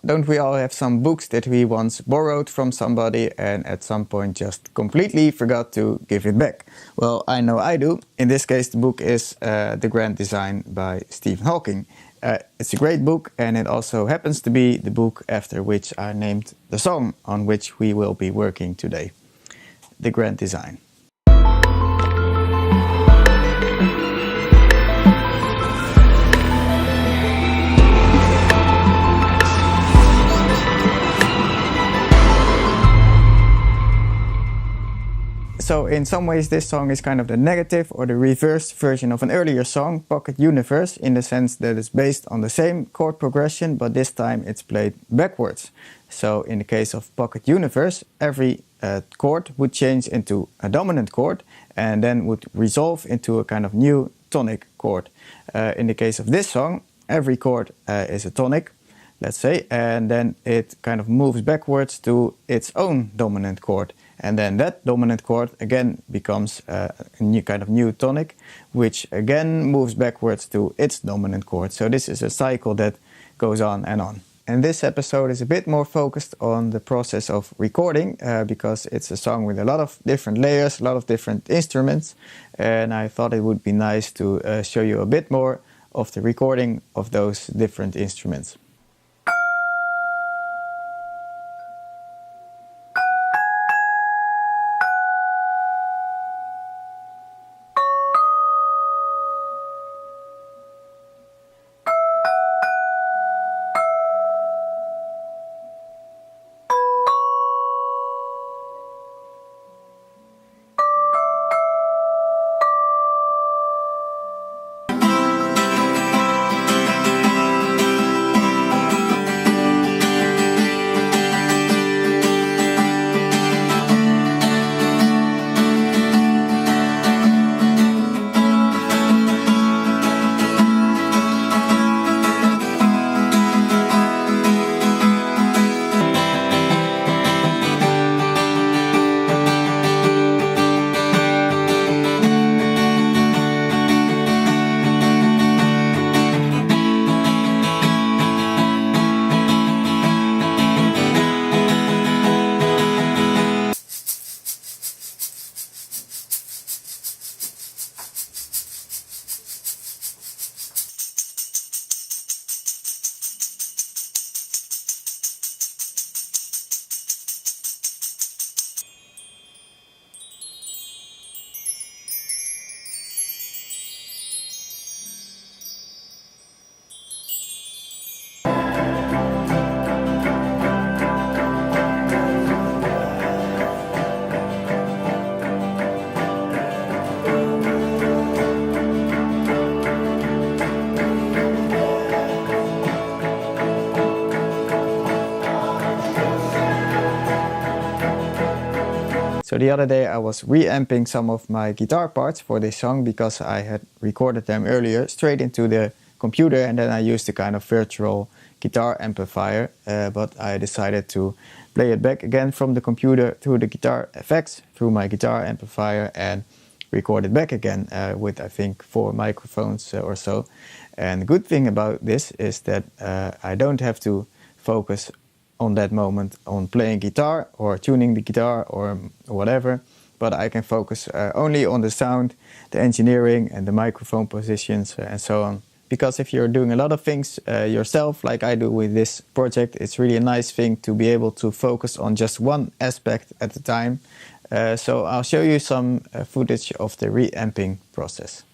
Don't we all have some books that we once borrowed from somebody and at some point just completely forgot to give it back? Well, I know I do. In this case, the book is The Grand Design by Stephen Hawking. It's a great book, and it also happens to be the book after which I named the song on which we will be working today. The Grand Design. So in some ways this song is kind of the negative or the reversed version of an earlier song, Pocket Universe, in the sense that it's based on the same chord progression, but this time it's played backwards. So in the case of Pocket Universe, every chord would change into a dominant chord and then would resolve into a kind of new tonic chord. In the case of this song, every chord is a tonic, let's say, and then it kind of moves backwards to its own dominant chord. And then that dominant chord again becomes a new kind of new tonic, which again moves backwards to its dominant chord. So this is a cycle that goes on and on. And this episode is a bit more focused on the process of recording because it's a song with a lot of different layers, a lot of different instruments. And I thought it would be nice to show you a bit more of the recording of those different instruments. So the other day I was reamping some of my guitar parts for this song because I had recorded them earlier straight into the computer, and then I used a kind of virtual guitar amplifier, but I decided to play it back again from the computer through the guitar effects, through my guitar amplifier, and record it back again with I think 4 microphones or so. And the good thing about this is that I don't have to focus on that moment on playing guitar or tuning the guitar or whatever, but I can focus only on the sound, the engineering and the microphone positions and so on. Because if you're doing a lot of things yourself, like I do with this project, it's really a nice thing to be able to focus on just one aspect at a time. So I'll show you some footage of the reamping process.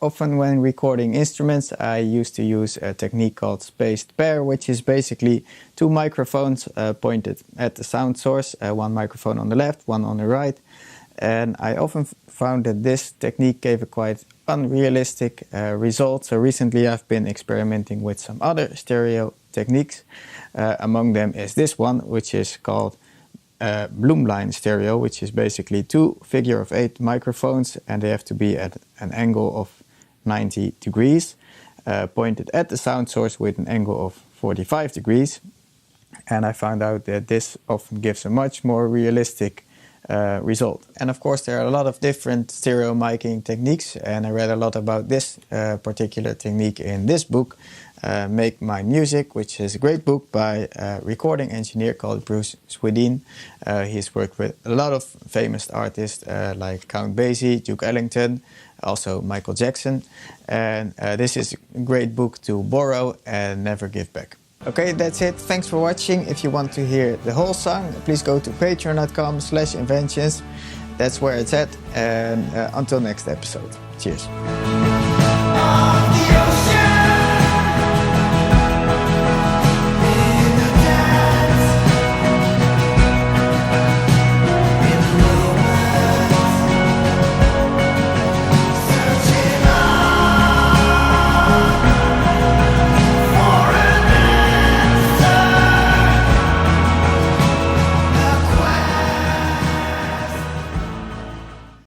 Often when recording instruments, I used to use a technique called spaced pair, which is basically two microphones pointed at the sound source, one microphone on the left, one on the right. And I often found that this technique gave a quite unrealistic result. So recently I've been experimenting with some other stereo techniques. Among them is this one, which is called Bloomline stereo, which is basically two figure-of-8 microphones, and they have to be at an angle of 90 degrees, pointed at the sound source with an angle of 45 degrees. And I found out that this often gives a much more realistic result. And of course there are a lot of different stereo miking techniques, and I read a lot about this particular technique in this book, Make My Music, which is a great book by a recording engineer called Bruin. He's worked with a lot of famous artists like Count Basie, Duke Ellington, also Michael Jackson. And this is a great book to borrow and never give back. Okay, that's it. Thanks for watching. If you want to hear the whole song, please go to patreon.com/inventions. That's where it's at. And until next episode. Cheers.